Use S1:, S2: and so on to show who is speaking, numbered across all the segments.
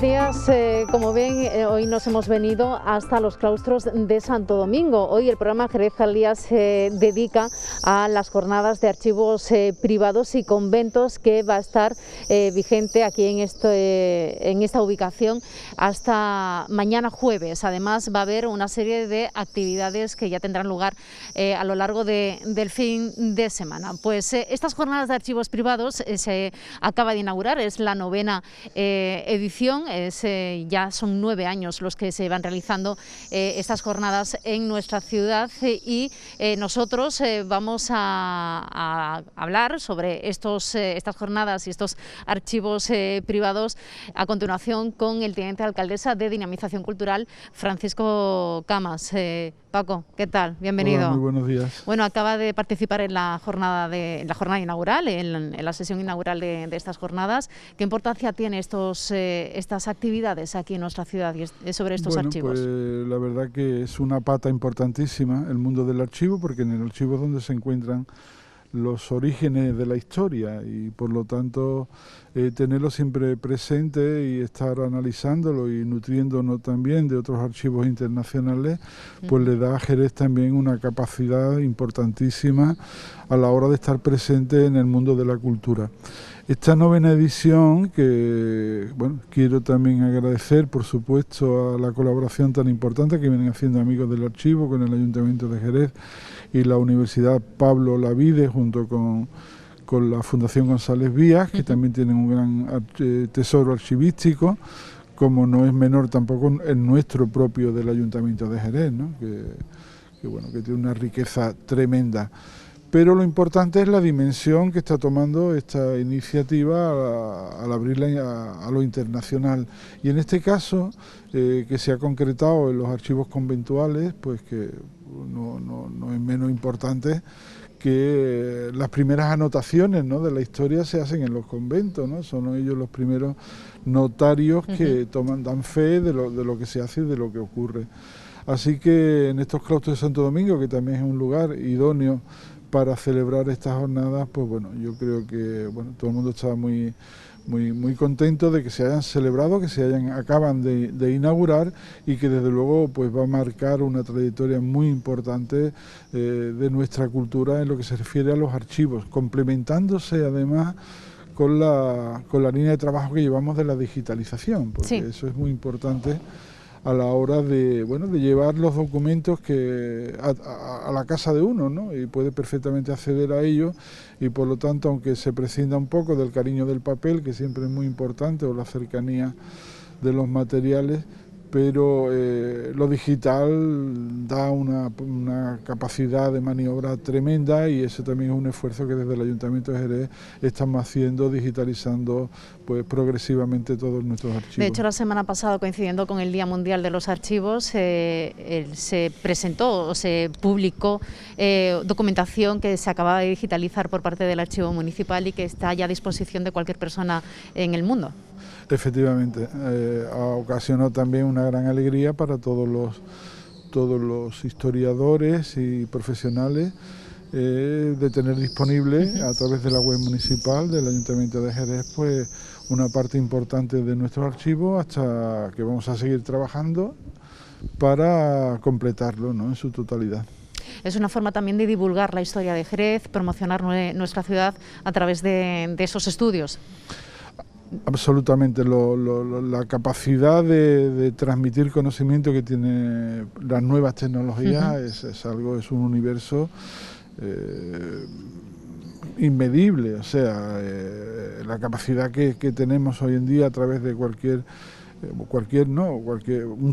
S1: Buenos días. Como ven, hoy nos hemos venido hasta los claustros de Santo Domingo. Hoy el programa Jerez al Día se dedica a las jornadas de archivos privados y conventos que va a estar vigente aquí en esta ubicación hasta mañana jueves. Además va a haber una serie de actividades que ya tendrán lugar a lo largo del fin de semana. Pues estas jornadas de archivos privados se acaba de inaugurar, es la 9ª edición, ya son 9 años los que se van realizando estas jornadas en nuestra ciudad y nosotros vamos a hablar sobre estas jornadas y estos archivos privados a continuación con el teniente alcaldesa de Dinamización Cultural, Francisco Camas. Paco, ¿qué tal? Bienvenido.
S2: Hola, muy buenos días.
S1: Bueno, acaba de participar en la jornada inaugural, en la sesión inaugural de estas jornadas. ¿Qué importancia tiene estas actividades aquí en nuestra ciudad y sobre estos archivos?
S2: Pues la verdad que es una pata importantísima el mundo del archivo, porque en el archivo es donde se encuentran los orígenes de la historia y por lo tanto tenerlo siempre presente y estar analizándolo y nutriéndonos también de otros archivos internacionales, pues le da a Jerez también una capacidad importantísima a la hora de estar presente en el mundo de la cultura. Esta 9ª edición, que bueno, quiero también agradecer por supuesto a la colaboración tan importante que vienen haciendo Amigos del Archivo con el Ayuntamiento de Jerez y la Universidad Pablo Olavide junto con la Fundación González Vías, que también tienen un gran tesoro archivístico, como no es menor tampoco el nuestro propio del Ayuntamiento de Jerez, ¿no? que tiene una riqueza tremenda. Pero lo importante es la dimensión que está tomando esta iniciativa al abrirla a lo internacional. Y en este caso, que se ha concretado en los archivos conventuales, pues que no es menos importante que las primeras anotaciones, ¿no?, de la historia se hacen en los conventos, ¿no? Son ellos los primeros notarios que dan fe de lo que se hace y de lo que ocurre. Así que en estos claustros de Santo Domingo, que también es un lugar idóneo para celebrar estas jornadas, pues bueno, yo creo que todo el mundo está muy contento de que se hayan celebrado, que acaban de inaugurar y que desde luego pues va a marcar una trayectoria muy importante de nuestra cultura en lo que se refiere a los archivos, complementándose además con la línea de trabajo que llevamos de la digitalización, porque eso es muy importante a la hora de llevar los documentos a la casa de uno, ¿no? Y puede perfectamente acceder a ellos y por lo tanto, aunque se prescinda un poco del cariño del papel, que siempre es muy importante, o la cercanía de los materiales, pero lo digital da una capacidad de maniobra tremenda y eso también es un esfuerzo que desde el Ayuntamiento de Jerez estamos haciendo, digitalizando pues progresivamente todos nuestros archivos.
S1: De hecho, la semana pasada, coincidiendo con el Día Mundial de los Archivos, se presentó o se publicó documentación que se acaba de digitalizar por parte del Archivo Municipal y que está ya a disposición de cualquier persona en el mundo.
S2: Efectivamente, ocasionó también una gran alegría para todos los historiadores y profesionales de tener disponible a través de la web municipal del Ayuntamiento de Jerez pues una parte importante de nuestros archivos, hasta que vamos a seguir trabajando para completarlo, ¿no?, en su totalidad.
S1: Es una forma también de divulgar la historia de Jerez, promocionar nuestra ciudad a través de esos estudios.
S2: Absolutamente, la capacidad de transmitir conocimiento que tiene las nuevas tecnologías es un universo inmedible, o sea, la capacidad que tenemos hoy en día a través de un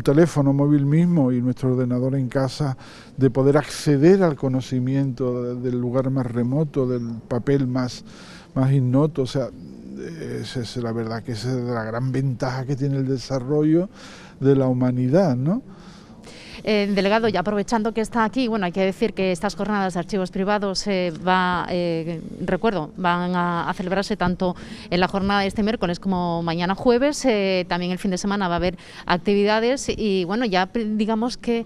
S2: teléfono móvil mismo y nuestro ordenador en casa, de poder acceder al conocimiento del lugar más remoto, del papel más ignoto, o sea, es la verdad que esa es la gran ventaja que tiene el desarrollo de la humanidad, ¿no?
S1: Delegado, ya aprovechando que está aquí, bueno, hay que decir que estas jornadas de archivos privados van a celebrarse tanto en la jornada de este miércoles como mañana jueves. También el fin de semana va a haber actividades y bueno, ya digamos que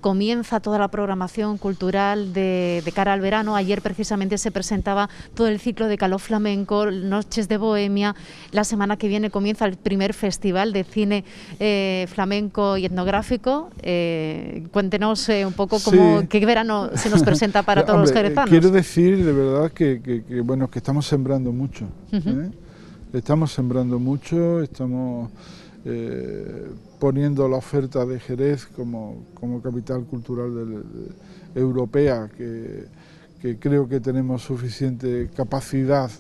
S1: comienza toda la programación cultural de cara al verano. Ayer precisamente se presentaba todo el ciclo de Caló Flamenco, Noches de Bohemia. La semana que viene comienza el primer festival de cine flamenco y etnográfico. Cuéntenos un poco qué verano se nos presenta para todos los jerezanos.
S2: Quiero decir de verdad que bueno, que estamos sembrando mucho. Estamos sembrando mucho, estamos poniendo la oferta de Jerez como capital cultural europea, que creo que tenemos suficiente capacidad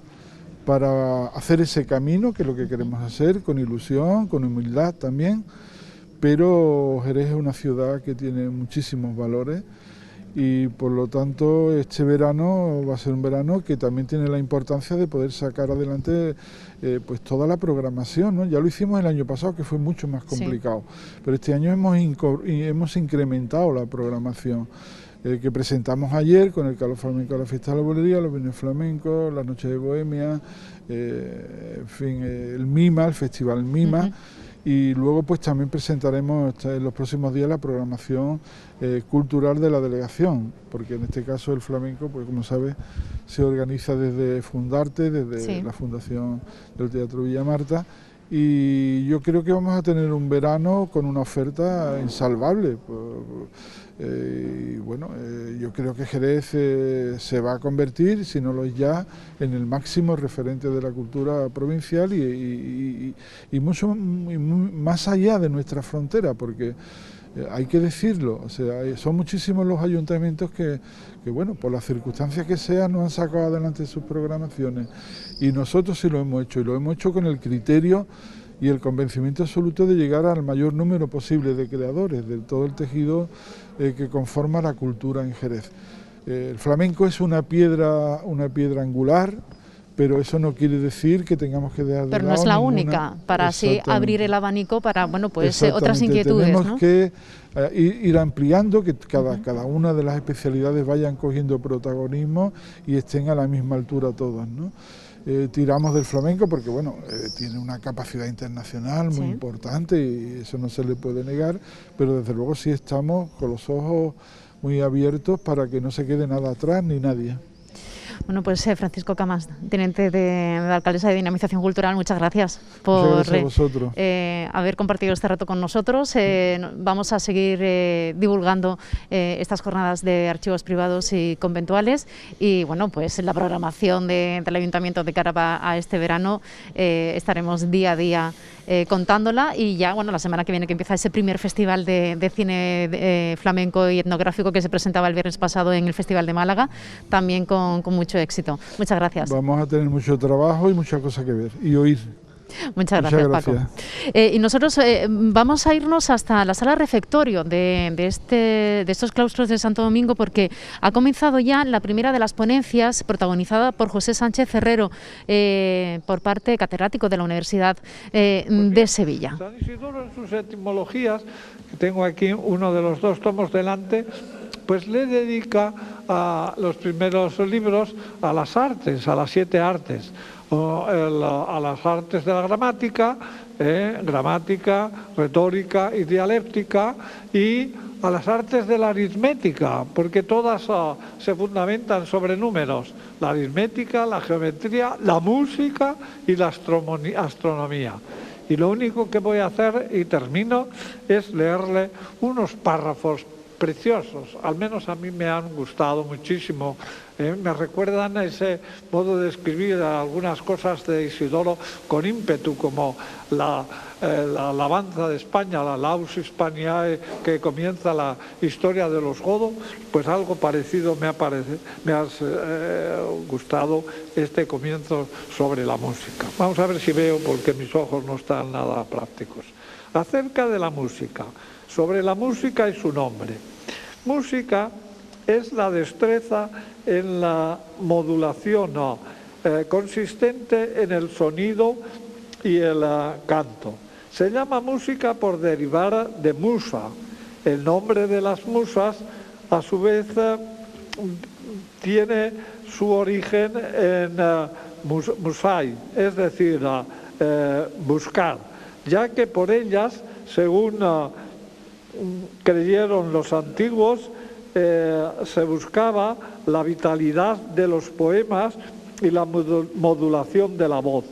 S2: para hacer ese camino, que es lo que queremos hacer, con ilusión, con humildad también, pero Jerez es una ciudad que tiene muchísimos valores y por lo tanto este verano va a ser un verano que también tiene la importancia de poder sacar adelante pues toda la programación, ¿no? Ya lo hicimos el año pasado, que fue mucho más complicado, pero este año hemos incrementado la programación que presentamos ayer con el Caló Flamenco de la Fiesta de la Bolería, los Viernes Flamencos, las Noches de Bohemia, en fin, el MIMA, el Festival MIMA. Y luego pues también presentaremos en los próximos días la programación cultural de la delegación, porque en este caso el flamenco, pues como sabes, se organiza desde Fundarte, desde la Fundación del Teatro Villa Marta, y yo creo que vamos a tener un verano con una oferta insalvable. Y bueno, yo creo que Jerez se va a convertir, si no lo es ya, en el máximo referente de la cultura provincial y mucho más allá de nuestra frontera, porque hay que decirlo, o sea, son muchísimos los ayuntamientos que bueno, por las circunstancias que sean, no han sacado adelante sus programaciones, y nosotros sí lo hemos hecho, y lo hemos hecho con el criterio y el convencimiento absoluto de llegar al mayor número posible de creadores de todo el tejido que conforma la cultura en Jerez. El flamenco es una piedra angular, pero eso no quiere decir que tengamos que dejar de lado.
S1: Pero no es la única, para así abrir el abanico para, bueno, pues otras inquietudes,
S2: tenemos,
S1: ¿no?
S2: que ir ampliando, que cada una de las especialidades vayan cogiendo protagonismo y estén a la misma altura todas, ¿no? Tiramos del flamenco porque bueno, tiene una capacidad internacional muy importante y eso no se le puede negar, pero desde luego sí estamos con los ojos muy abiertos para que no se quede nada atrás ni nadie.
S1: Bueno, pues Francisco Camas, teniente de la Alcaldesa de Dinamización Cultural, muchas gracias por haber compartido este rato con nosotros. Vamos a seguir divulgando estas jornadas de archivos privados y conventuales y bueno, pues la programación del Ayuntamiento de cara a este verano estaremos día a día contándola, y ya bueno, la semana que viene que empieza ese primer festival de cine flamenco y etnográfico que se presentaba el viernes pasado en el Festival de Málaga, también con mucho éxito. Muchas gracias.
S2: Vamos a tener mucho trabajo y muchas cosas que ver y oír.
S1: Muchas gracias, Paco. Y nosotros vamos a irnos hasta la sala refectorio de estos claustros de Santo Domingo, porque ha comenzado ya la primera de las ponencias protagonizada por José Sánchez Herrero, por parte catedrático de la Universidad de Sevilla.
S3: San Isidoro, en sus etimologías, que tengo aquí uno de los dos tomos delante, pues le dedica a los primeros libros a las artes, a las 7 artes, a las artes de la gramática, gramática, retórica y dialéctica, y a las artes de la aritmética, porque todas se fundamentan sobre números: la aritmética, la geometría, la música y la astronomía. Y lo único que voy a hacer, y termino, es leerle unos párrafos preciosos, al menos a mí me han gustado muchísimo. Me recuerdan ese modo de escribir algunas cosas de Isidoro con ímpetu, como la alabanza de España, la Laus Hispaniae, que comienza la historia de los godos. Pues algo parecido me ha gustado este comienzo sobre la música. Vamos a ver si veo, porque mis ojos no están nada prácticos. Acerca de la música, sobre la música y su nombre. Música es la destreza en la modulación consistente en el sonido y el canto. Se llama música por derivar de musa. El nombre de las musas, a su vez, tiene su origen en musai, es decir, buscar, ya que por ellas, según creyeron los antiguos, se buscaba la vitalidad de los poemas y la modulación de la voz.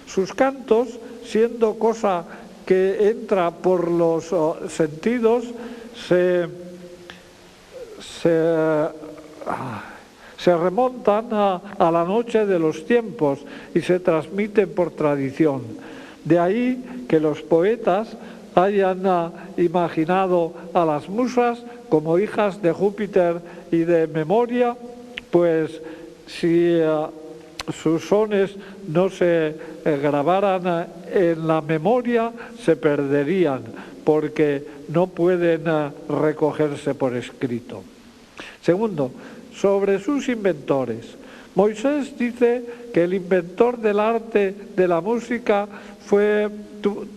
S3: Sus cantos, siendo cosa que entra por los sentidos, se remontan a la noche de los tiempos y se transmiten por tradición. De ahí que los poetas hayan imaginado a las musas como hijas de Júpiter y de Memoria, pues si sus sones no se grabaran en la memoria, se perderían, porque no pueden recogerse por escrito. Segundo, sobre sus inventores. Moisés dice que el inventor del arte de la música fue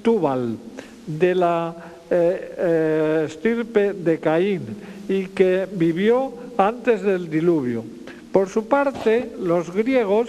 S3: Tubal, de la estirpe de Caín, y que vivió antes del diluvio. Por su parte, los griegos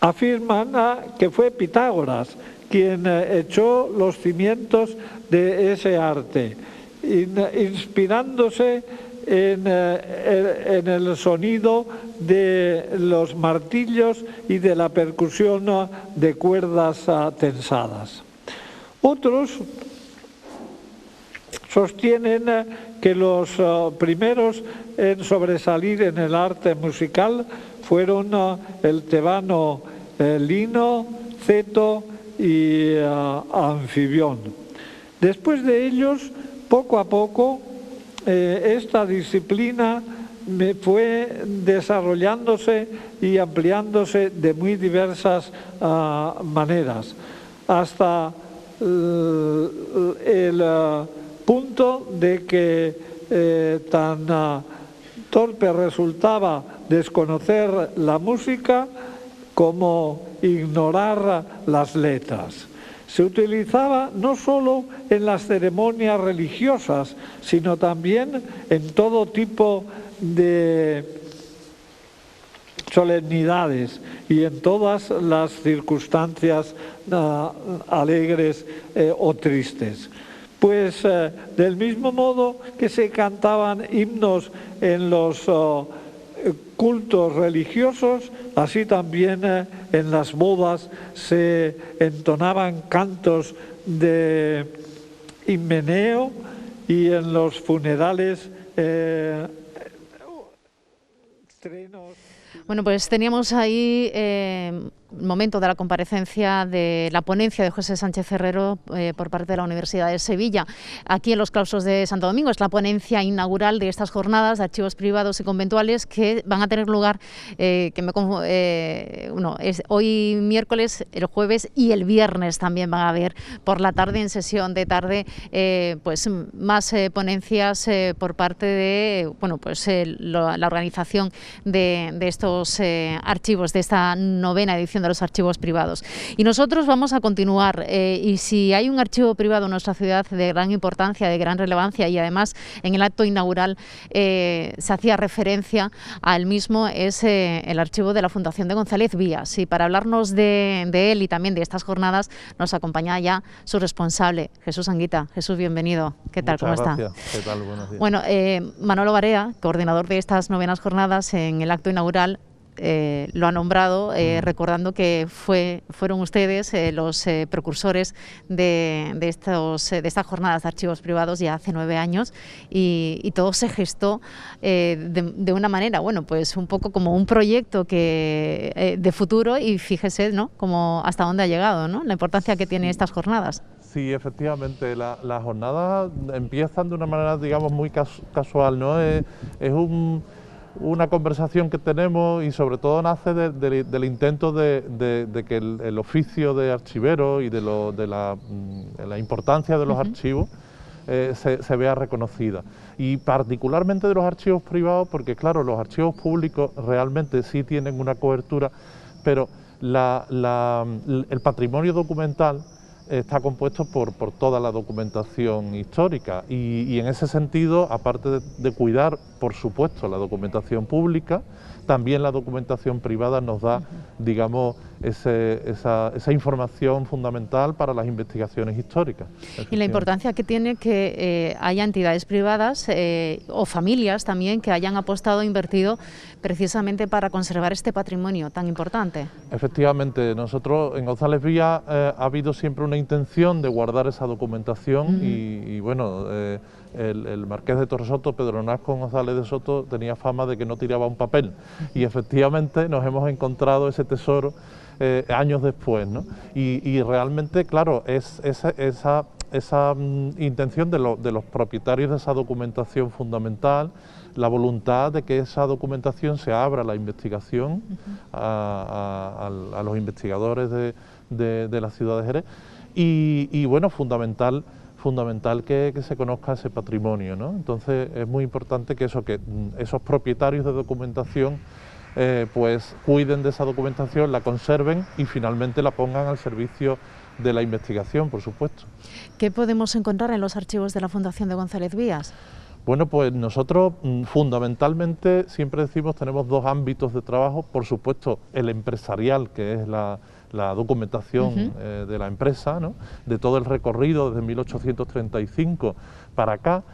S3: afirman que fue Pitágoras quien echó los cimientos de ese arte, inspirándose en el sonido de los martillos y de la percusión de cuerdas tensadas. Otros sostienen que los primeros en sobresalir en el arte musical fueron el tebano Lino, Ceto y Anfibión. Después de ellos, poco a poco, esta disciplina fue desarrollándose y ampliándose de muy diversas maneras, hasta el punto de que tan torpe resultaba desconocer la música como ignorar las letras. Se utilizaba no solo en las ceremonias religiosas, sino también en todo tipo de solemnidades y en todas las circunstancias alegres o tristes. Pues del mismo modo que se cantaban himnos en los cultos religiosos, así también en las bodas se entonaban cantos de himeneo y en los funerales estrenos.
S1: Bueno, pues teníamos ahí el momento de la comparecencia de la ponencia de José Sánchez Herrero por parte de la Universidad de Sevilla, aquí en los claustros de Santo Domingo. Es la ponencia inaugural de estas jornadas de archivos privados y conventuales que van a tener lugar es hoy miércoles, el jueves y el viernes también van a haber por la tarde, en sesión de tarde, pues más ponencias por parte de la organización de estos archivos, de esta novena edición de los archivos privados. Y nosotros vamos a continuar, y si hay un archivo privado en nuestra ciudad de gran importancia, de gran relevancia, y además en el acto inaugural se hacía referencia al mismo, es el archivo de la Fundación de González Vías. Y para hablarnos de él y también de estas jornadas nos acompaña ya su responsable, Jesús Anguita. Jesús, bienvenido. ¿Qué tal?
S4: Muchas
S1: ¿Cómo
S4: gracias.
S1: está?
S4: ¿Qué tal? Buenos días.
S1: Bueno, Manolo Barea, coordinador de estas novenas jornadas, en el acto inaugural lo ha nombrado, recordando que fueron ustedes los precursores de estas jornadas de archivos privados ya hace 9 años, y todo se gestó de una manera, bueno, pues un poco como un proyecto de futuro, y fíjese, ¿no?, como hasta dónde ha llegado, ¿no?, la importancia que tienen estas jornadas.
S4: Sí, efectivamente, las jornadas empiezan de una manera, digamos, muy casual, ¿no? Es una conversación que tenemos, y sobre todo nace del intento de que el oficio de archivero y de la importancia de los archivos se vea reconocida. Y particularmente de los archivos privados, porque claro, los archivos públicos realmente sí tienen una cobertura, pero el patrimonio documental está compuesto por toda la documentación histórica, y en ese sentido, aparte de cuidar, por supuesto, la documentación pública, también la documentación privada nos da, digamos, esa información fundamental para las investigaciones históricas.
S1: Y la importancia que tiene que haya entidades privadas o familias también que hayan apostado e invertido precisamente para conservar este patrimonio tan importante.
S4: Efectivamente, nosotros en González Vías ha habido siempre una intención de guardar esa documentación y bueno, el marqués de Torresoto, Pedro Nolasco González de Soto, tenía fama de que no tiraba un papel y efectivamente nos hemos encontrado ese tesoro años después, ¿no? Y realmente, claro, es esa intención de los propietarios de esa documentación fundamental, la voluntad de que esa documentación se abra a la investigación, a los investigadores de la ciudad de Jerez y bueno, fundamental que se conozca ese patrimonio, ¿no? Entonces es muy importante que esos propietarios de documentación pues cuiden de esa documentación, la conserven y finalmente la pongan al servicio de la investigación, por supuesto.
S1: ¿Qué podemos encontrar en los archivos de la Fundación de González Vías?
S4: Bueno, pues nosotros fundamentalmente siempre decimos tenemos dos ámbitos de trabajo, por supuesto el empresarial, que es la documentación de la empresa, ¿no? De todo el recorrido desde 1835 para acá,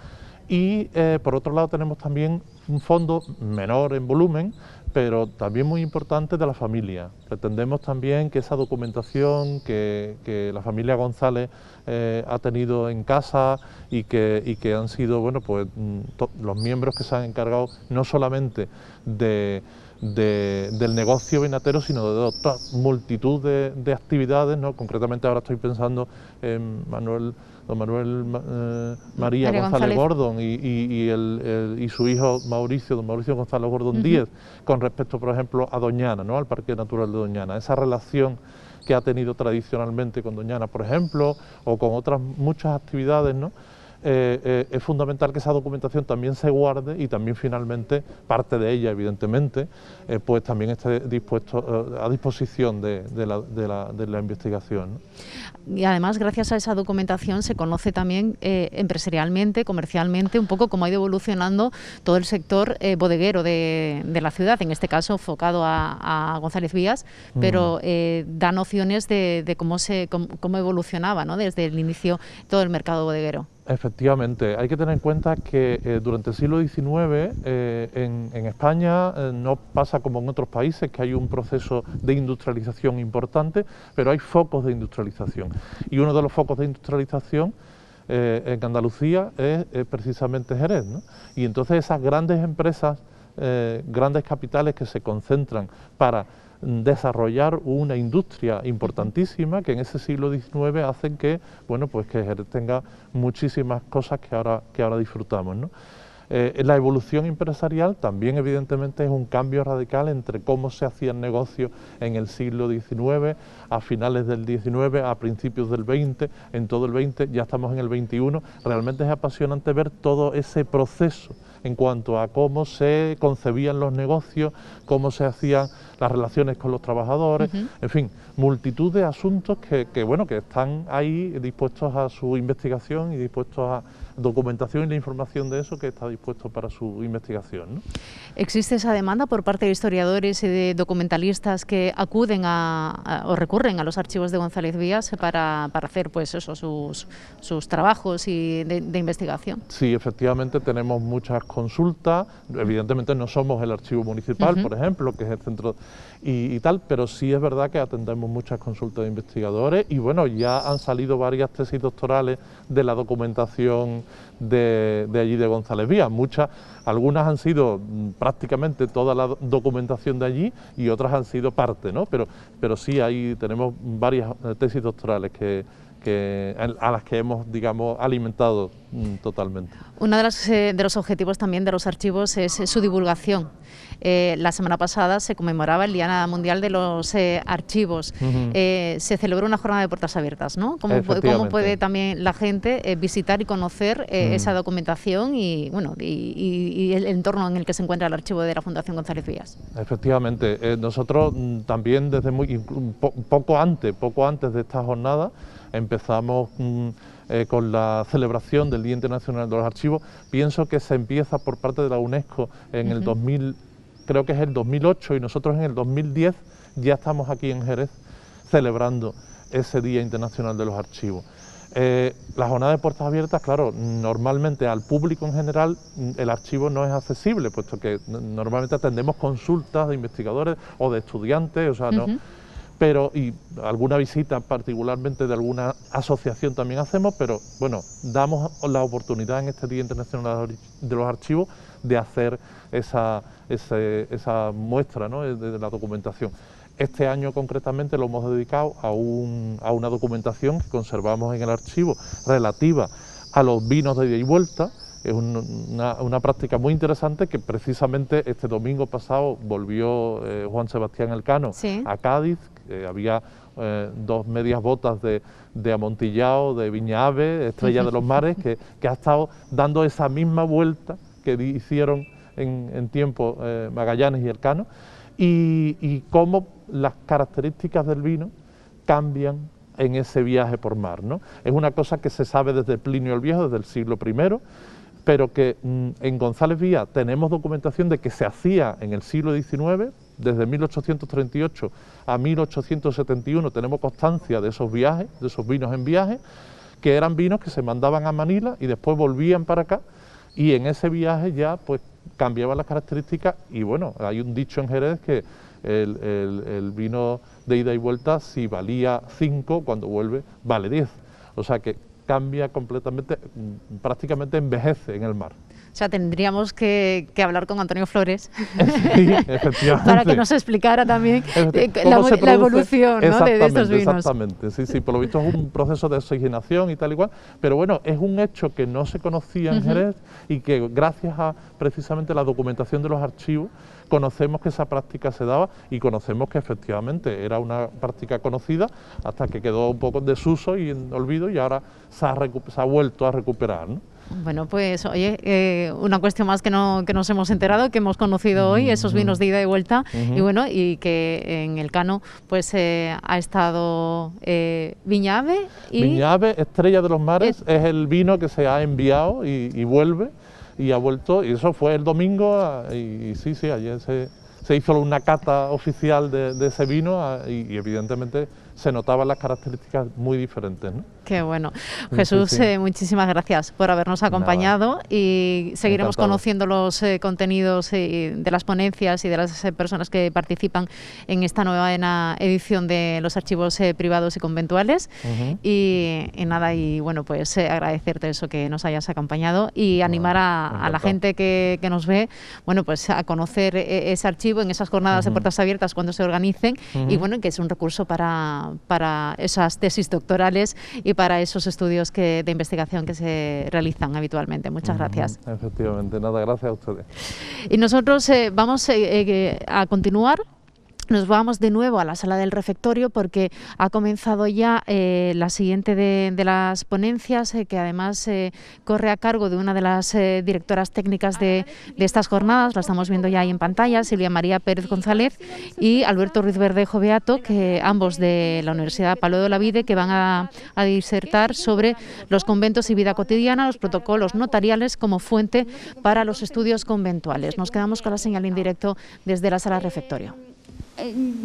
S4: y por otro lado tenemos también un fondo menor en volumen, pero también muy importante de la familia. Pretendemos también que esa documentación que la familia González ha tenido en casa y que han sido, bueno, pues los miembros que se han encargado no solamente del negocio vinatero, sino de otra multitud de actividades, ¿no? Concretamente ahora estoy pensando en don Manuel María González Gordon y su hijo Mauricio, don Mauricio González Gordon Díez, con respecto, por ejemplo, a Doñana, ¿no? Al Parque Natural de Doñana. Esa relación que ha tenido tradicionalmente con Doñana, por ejemplo, o con otras muchas actividades, ¿no? Es fundamental que esa documentación también se guarde y también finalmente parte de ella, evidentemente, pues también esté a disposición de la investigación, ¿no?
S1: Y además, gracias a esa documentación se conoce también empresarialmente, comercialmente, un poco cómo ha ido evolucionando todo el sector bodeguero de la ciudad, en este caso enfocado a González Vías, pero da nociones de cómo evolucionaba, ¿no? Desde el inicio todo el mercado bodeguero.
S4: Efectivamente, hay que tener en cuenta que durante el siglo XIX en España no pasa como en otros países, que hay un proceso de industrialización importante, pero hay focos de industrialización. Y uno de los focos de industrialización en Andalucía es precisamente Jerez, ¿no? Y entonces esas grandes empresas, grandes capitales que se concentran para desarrollar una industria importantísima que en ese siglo XIX hacen que, bueno, pues que Jerez tenga muchísimas cosas que ahora disfrutamos, ¿no? La evolución empresarial también evidentemente es un cambio radical entre cómo se hacía el negocio en el siglo XIX, a finales del XIX, a principios del XX, en todo el XX, ya estamos en el XXI. Realmente es apasionante ver todo ese proceso en cuanto a cómo se concebían los negocios, cómo se hacían las relaciones con los trabajadores, en fin, multitud de asuntos que están ahí dispuestos a su investigación y dispuestos a documentación y la información de eso que está dispuesto para su investigación, ¿no? ¿Existe esa demanda por parte de historiadores y de documentalistas que acuden o recurren a los archivos de González Vías para hacer pues eso, sus trabajos y de investigación? Sí, efectivamente tenemos muchas consultas, evidentemente no somos el archivo municipal, por ejemplo, que es el centro y tal, pero sí es verdad que atendemos muchas consultas de investigadores y bueno, ya han salido varias tesis doctorales de la documentación de allí de González Vías. Algunas han sido prácticamente toda la documentación de allí y otras han sido parte, ¿no? Pero sí tenemos varias tesis doctorales a las que hemos, digamos, alimentado totalmente. Uno de los objetivos también de los archivos es su divulgación. La semana pasada se conmemoraba el Día Mundial de los Archivos. Se celebró una jornada de puertas abiertas, ¿no? ¿Cómo puede también la gente visitar y conocer esa documentación y el entorno en el que se encuentra el archivo de la Fundación González Vías? Efectivamente, nosotros también desde poco antes de esta jornada empezamos con la celebración del Día Internacional de los Archivos. Pienso que se empieza por parte de la UNESCO en el 2000, creo que es el 2008, y nosotros en el 2010 ya estamos aquí en Jerez celebrando ese Día Internacional de los Archivos. La jornada de puertas abiertas, claro, normalmente al público en general el archivo no es accesible, puesto que normalmente atendemos consultas de investigadores o de estudiantes, o sea, no, pero y alguna visita particularmente de alguna asociación también hacemos, pero bueno, damos la oportunidad en este Día Internacional de los Archivos de hacer esa muestra, ¿no?, de la documentación. Este año concretamente lo hemos dedicado a una documentación que conservamos en el archivo relativa a los vinos de ida y vuelta. Es una práctica muy interesante que precisamente este domingo pasado volvió Juan Sebastián Elcano a Cádiz. Había 2 medias botas de Amontillado, de Viña Ave, Estrella de los Mares, que ha estado dando esa misma vuelta que hicieron en tiempo Magallanes y Elcano, y cómo las características del vino cambian en ese viaje por mar, ¿no? Es una cosa que se sabe desde Plinio el Viejo, desde el siglo I, pero que en González Vía tenemos documentación de que se hacía en el siglo XIX, desde 1838 a 1871 tenemos constancia de esos viajes, de esos vinos en viaje, que eran vinos que se mandaban a Manila y después volvían para acá, y en ese viaje ya pues cambiaban las características. Y bueno, hay un dicho en Jerez que el vino de ida y vuelta, si valía 5, cuando vuelve vale 10, o sea que cambia completamente, prácticamente envejece en el mar.
S1: O sea, tendríamos que hablar con Antonio Flores
S4: sí, efectivamente,
S1: para que nos explicara también la evolución, ¿no?, de estos vinos.
S4: Exactamente, sí, por lo visto es un proceso de oxigenación y tal y cual, pero bueno, es un hecho que no se conocía en Jerez y que gracias a precisamente la documentación de los archivos conocemos que esa práctica se daba y conocemos que efectivamente era una práctica conocida hasta que quedó un poco en desuso y en olvido, y ahora se ha vuelto a recuperar, ¿no?
S1: Bueno, pues oye, una cuestión más que nos hemos enterado, que hemos conocido hoy, esos vinos de ida y vuelta, y bueno, y que en Elcano pues ha estado Viña Ave y...
S4: Viña Ave, Estrella de los Mares, es el vino que se ha enviado y vuelve, y ha vuelto, y eso fue el domingo, y sí, ayer se hizo una cata oficial de ese vino, y evidentemente se notaban las características muy diferentes, ¿no?
S1: Qué bueno. Jesús, muchísimas gracias por habernos acompañado. Nada. Y seguiremos conociendo los contenidos de las ponencias y de las personas que participan en esta nueva edición de los archivos privados y conventuales. Y nada, y bueno, pues agradecerte eso, que nos hayas acompañado, y animar a la gente que nos ve, bueno, pues a conocer ese archivo en esas jornadas de puertas abiertas cuando se organicen, y bueno, que es un recurso para esas tesis doctorales y para esos estudios de investigación que se realizan habitualmente. Muchas gracias.
S4: Efectivamente, nada, gracias a ustedes.
S1: Y nosotros vamos a continuar. Nos vamos de nuevo a la sala del refectorio porque ha comenzado ya la siguiente de las ponencias, que además corre a cargo de una de las directoras técnicas de estas jornadas. La estamos viendo ya ahí en pantalla, Silvia María Pérez González y Alberto Ruiz Verdejo Beato, que ambos de la Universidad Pablo de Olavide, que van a disertar sobre los conventos y vida cotidiana, los protocolos notariales como fuente para los estudios conventuales. Nos quedamos con la señal en directo desde la sala del refectorio.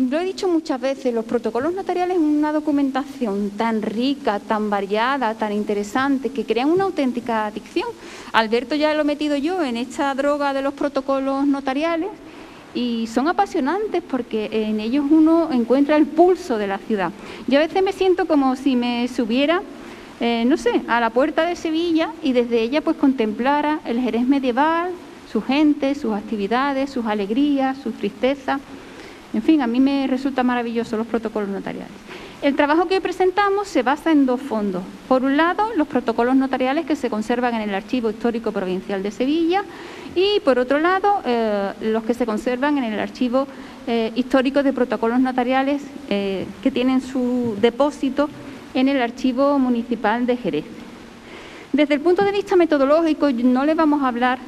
S5: Lo he dicho muchas veces, los protocolos notariales son una documentación tan rica, tan variada, tan interesante, que crean una auténtica adicción. Alberto ya lo he metido yo en esta droga de los protocolos notariales, y son apasionantes porque en ellos uno encuentra el pulso de la ciudad. Yo a veces me siento como si me subiera, no sé, a la puerta de Sevilla y desde ella pues contemplara el Jerez medieval, su gente, sus actividades, sus alegrías, sus tristezas. En fin, a mí me resulta maravilloso los protocolos notariales. El trabajo que hoy presentamos se basa en 2 fondos. Por un lado, los protocolos notariales que se conservan en el Archivo Histórico Provincial de Sevilla, y por otro lado, los que se conservan en el Archivo Histórico de Protocolos Notariales, que tienen su depósito en el Archivo Municipal de Jerez. Desde el punto de vista metodológico, no les vamos a hablar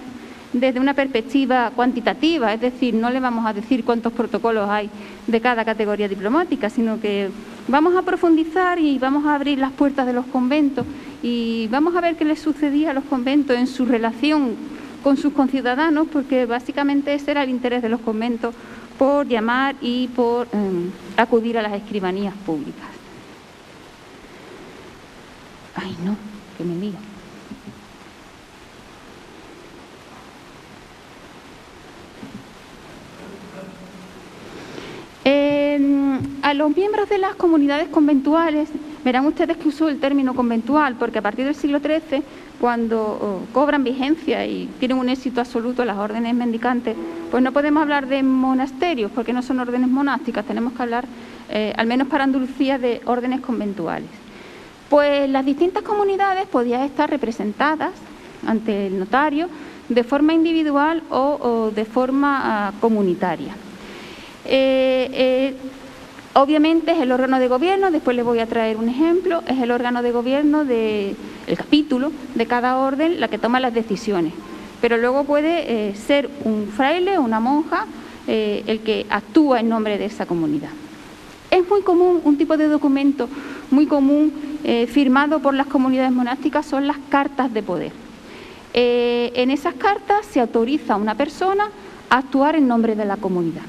S5: desde una perspectiva cuantitativa, es decir, no le vamos a decir cuántos protocolos hay de cada categoría diplomática, sino que vamos a profundizar y vamos a abrir las puertas de los conventos y vamos a ver qué les sucedía a los conventos en su relación con sus conciudadanos, porque básicamente ese era el interés de los conventos por llamar y por acudir a las escribanías públicas. Ay, no, que me lío. A los miembros de las comunidades conventuales, verán ustedes que uso el término conventual, porque a partir del siglo XIII, cuando cobran vigencia y tienen un éxito absoluto las órdenes mendicantes, pues no podemos hablar de monasterios, porque no son órdenes monásticas, tenemos que hablar, al menos para Andalucía, de órdenes conventuales. Pues las distintas comunidades podían estar representadas ante el notario de forma individual o de forma comunitaria. Obviamente es el órgano de gobierno, después les voy a traer un ejemplo, es el órgano de gobierno del capítulo de cada orden la que toma las decisiones, pero luego puede ser un fraile o una monja el que actúa en nombre de esa comunidad. Es muy común, un tipo de documento muy común firmado por las comunidades monásticas son las cartas de poder. En esas cartas se autoriza a una persona a actuar en nombre de la comunidad.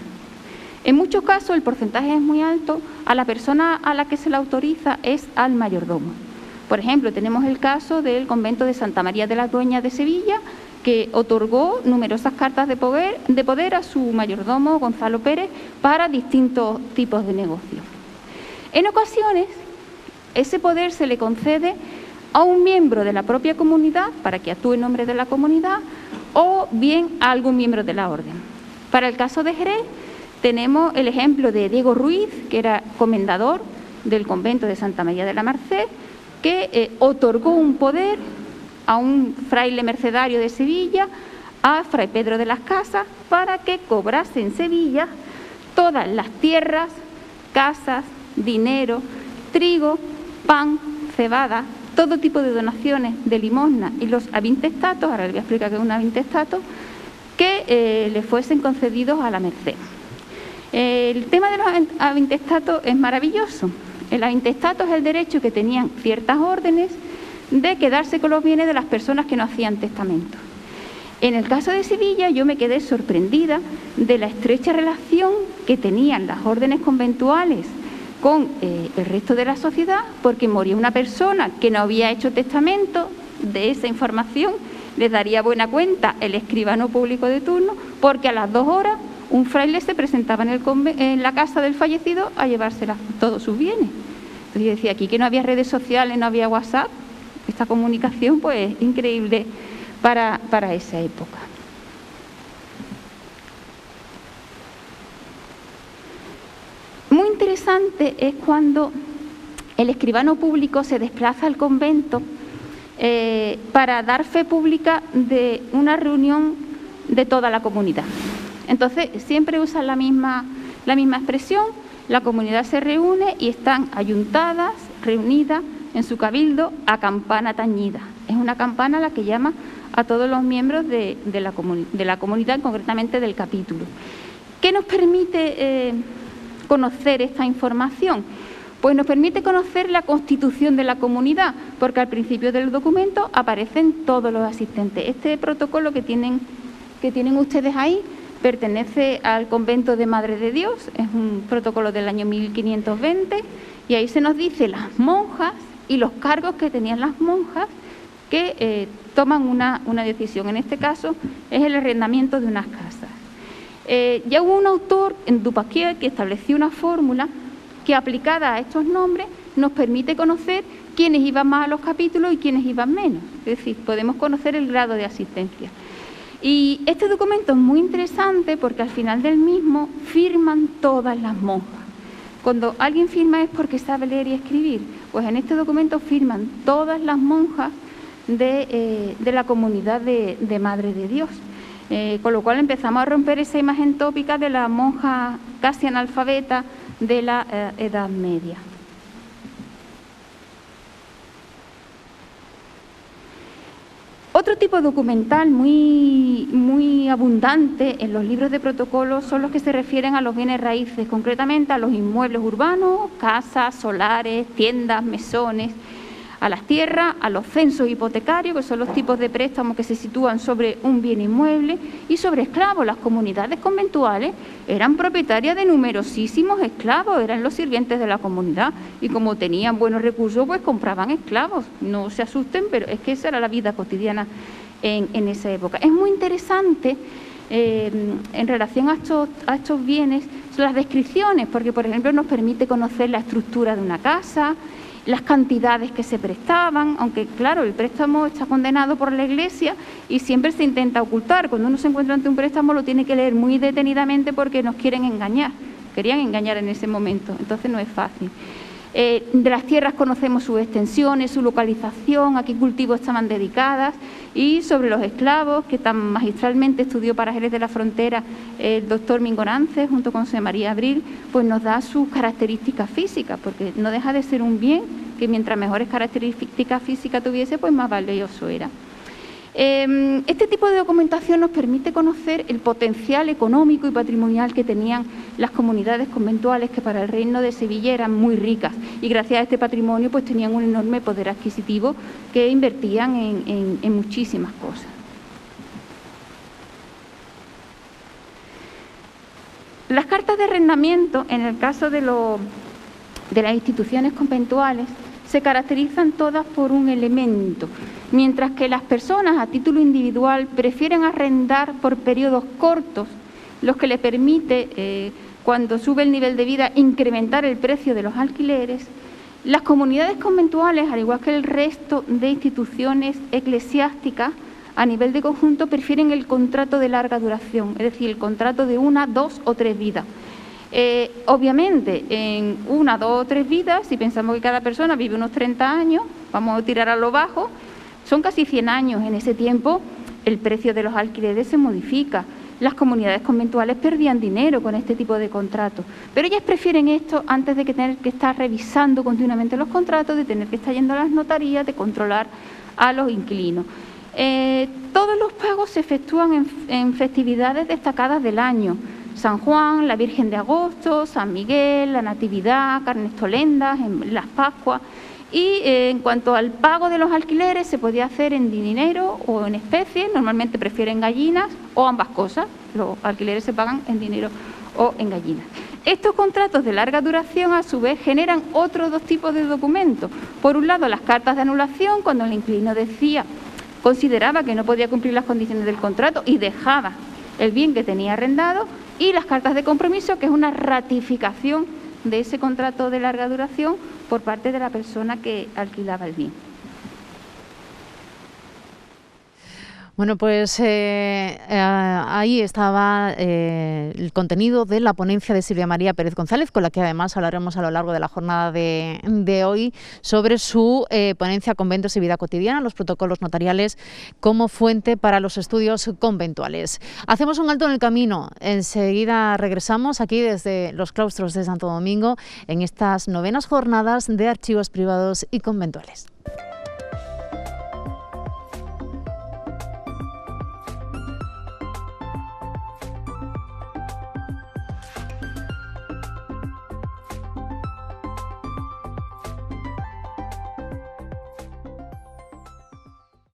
S5: En muchos casos el porcentaje es muy alto, a la persona a la que se la autoriza es al mayordomo. Por ejemplo, tenemos el caso del convento de Santa María de las Dueñas de Sevilla, que otorgó numerosas cartas de poder a su mayordomo Gonzalo Pérez para distintos tipos de negocios. En ocasiones, ese poder se le concede a un miembro de la propia comunidad para que actúe en nombre de la comunidad o bien a algún miembro de la orden. Para el caso de Jerez, tenemos el ejemplo de Diego Ruiz, que era comendador del convento de Santa María de la Merced, que otorgó un poder a un fraile mercedario de Sevilla, a Fray Pedro de las Casas, para que cobrase en Sevilla todas las tierras, casas, dinero, trigo, pan, cebada, todo tipo de donaciones de limosna y los avintestatos, ahora les voy a explicar qué es un avintestato, que le fuesen concedidos a la merced. El tema de los avintestatos es maravilloso. El avintestato es el derecho que tenían ciertas órdenes de quedarse con los bienes de las personas que no hacían testamento. En el caso de Sevilla yo me quedé sorprendida de la estrecha relación que tenían las órdenes conventuales con el resto de la sociedad, porque moría una persona que no había hecho testamento, de esa información les daría buena cuenta el escribano público de turno, porque a las 2 horas un fraile se presentaba en la casa del fallecido a llevarse todos sus bienes. Entonces yo decía, aquí que no había redes sociales, no había WhatsApp, esta comunicación pues increíble para esa época. Muy interesante es cuando el escribano público se desplaza al convento para dar fe pública de una reunión de toda la comunidad. Entonces siempre usan la misma expresión, la comunidad se reúne y están ayuntadas, reunidas en su cabildo a campana tañida. Es una campana la que llama a todos los miembros de la comunidad, concretamente del capítulo. ¿Qué nos permite conocer esta información? Pues nos permite conocer la constitución de la comunidad, porque al principio del documento aparecen todos los asistentes. Este protocolo que tienen ustedes ahí pertenece al convento de Madre de Dios, es un protocolo del año 1520 y ahí se nos dice las monjas y los cargos que tenían las monjas que toman una decisión. En este caso es el arrendamiento de unas casas. Ya hubo un autor en Dupasquier que estableció una fórmula que aplicada a estos nombres nos permite conocer quiénes iban más a los capítulos y quiénes iban menos. Es decir, podemos conocer el grado de asistencia. Y este documento es muy interesante porque al final del mismo firman todas las monjas. Cuando alguien firma es porque sabe leer y escribir. Pues en este documento firman todas las monjas de la comunidad de Madre de Dios. Con lo cual empezamos a romper esa imagen tópica de la monja casi analfabeta de la Edad Media. Otro tipo documental muy abundante en los libros de protocolo son los que se refieren a los bienes raíces, concretamente a los inmuebles urbanos, casas, solares, tiendas, mesones. a las tierras, a los censos hipotecarios, que son los tipos de préstamos que se sitúan sobre un bien inmueble, y sobre esclavos. Las comunidades conventuales eran propietarias de numerosísimos esclavos, eran los sirvientes de la comunidad, y como tenían buenos recursos, pues compraban esclavos. No se asusten, pero es que esa era la vida cotidiana en esa época. Es muy interesante en relación a estos bienes las descripciones, porque por ejemplo nos permite conocer la estructura de una casa, las cantidades que se prestaban, aunque claro, el préstamo está condenado por la Iglesia y siempre se intenta ocultar. Cuando uno se encuentra ante un préstamo lo tiene que leer muy detenidamente porque nos quieren engañar, querían engañar en ese momento, entonces no es fácil. De las tierras conocemos sus extensiones, su localización, a qué cultivos estaban dedicadas, y sobre los esclavos, que tan magistralmente estudió para Jerez de la Frontera el doctor Mingonance, junto con José María Abril, pues nos da sus características físicas, porque no deja de ser un bien que mientras mejores características físicas tuviese, pues más valioso era. Este tipo de documentación nos permite conocer el potencial económico y patrimonial que tenían las comunidades conventuales, que para el reino de Sevilla eran muy ricas, y gracias a este patrimonio pues tenían un enorme poder adquisitivo que invertían en muchísimas cosas. Las cartas de arrendamiento, en el caso de las instituciones conventuales, se caracterizan todas por un elemento. Mientras que las personas a título individual prefieren arrendar por periodos cortos, los que les permite, cuando sube el nivel de vida, incrementar el precio de los alquileres, las comunidades conventuales, al igual que el resto de instituciones eclesiásticas, a nivel de conjunto, prefieren el contrato de larga duración, es decir, el contrato de 1, 2 o 3 vidas. Obviamente, en 1, 2 o 3 vidas, si pensamos que cada persona vive unos 30 años, vamos a tirar a lo bajo, son casi 100 años. En ese tiempo el precio de los alquileres se modifica. Las comunidades conventuales perdían dinero con este tipo de contratos, pero ellas prefieren esto antes de que tener que estar revisando continuamente los contratos, de tener que estar yendo a las notarías, de controlar a los inquilinos. Todos los pagos se efectúan en festividades destacadas del año: San Juan, la Virgen de Agosto, San Miguel, la Natividad, Carnestolendas, en las Pascuas. Y en cuanto al pago de los alquileres, se podía hacer en dinero o en especie. Normalmente prefieren gallinas o ambas cosas. Los alquileres se pagan en dinero o en gallinas. Estos contratos de larga duración, a su vez, generan otros dos tipos de documentos. Por un lado, las cartas de anulación, cuando el inquilino consideraba que no podía cumplir las condiciones del contrato y dejaba el bien que tenía arrendado, y las cartas de compromiso, que es una ratificación de ese contrato de larga duración por parte de la persona que alquilaba el bien.
S1: Bueno, pues ahí estaba el contenido de la ponencia de Silvia María Pérez González, con la que además hablaremos a lo largo de la jornada de hoy sobre su ponencia Conventos y Vida Cotidiana, los protocolos notariales como fuente para los estudios conventuales. Hacemos un alto en el camino, enseguida regresamos aquí desde los claustros de Santo Domingo en estas 9ª jornadas de archivos privados y conventuales.